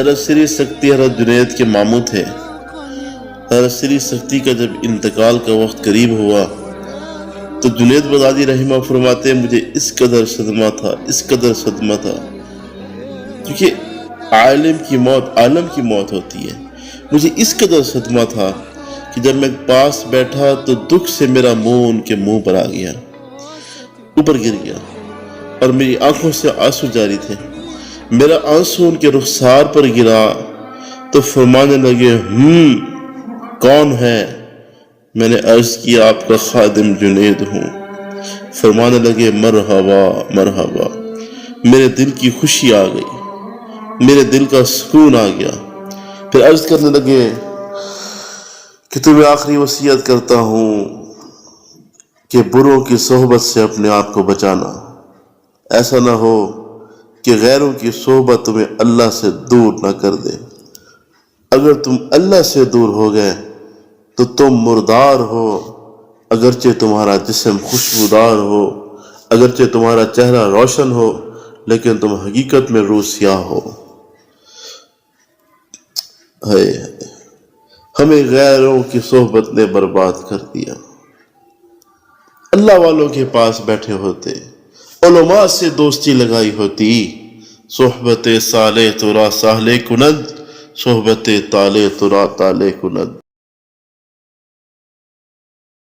حضرت سری سقتی حضرت جنید کے ماموں تھے۔ حضرت سری سقتی کا جب انتقال کا وقت قریب ہوا تو جنید بغدادی رحمہ فرماتے ہیں مجھے اس قدر صدمہ تھا، اس قدر صدمہ تھا، کیونکہ عالم کی موت عالم کی موت ہوتی ہے۔ مجھے اس قدر صدمہ تھا کہ جب میں پاس بیٹھا تو دکھ سے میرا منہ ان کے منہ پر آ گیا، اوپر گر گیا، اور میری آنکھوں سے آنسو جاری تھے۔ میرا آنسو ان کے رخسار پر گرا تو فرمانے لگے کون ہے؟ میں نے عرض کیا آپ کا خادم جنید ہوں۔ فرمانے لگے مرحبا مرحبا۔ میرے دل کی خوشی آ گئی، میرے دل کا سکون آ گیا۔ پھر عرض کرنے لگے کہ تمہیں آخری وصیت کرتا ہوں کہ بروں کی صحبت سے اپنے آپ کو بچانا، ایسا نہ ہو کہ غیروں کی صحبت تمہیں اللہ سے دور نہ کر دے۔ اگر تم اللہ سے دور ہو گئے تو تم مردار ہو، اگرچہ تمہارا جسم خوشبودار ہو، اگرچہ تمہارا چہرہ روشن ہو، لیکن تم حقیقت میں روح سیاہ ہو۔ ہمیں غیروں کی صحبت نے برباد کر دیا۔ اللہ والوں کے پاس بیٹھے ہوتے، علماء سے دوستی لگائی ہوتی، صحبت صالح ترا صالح کند، صحبت طالح ترا طالح کند۔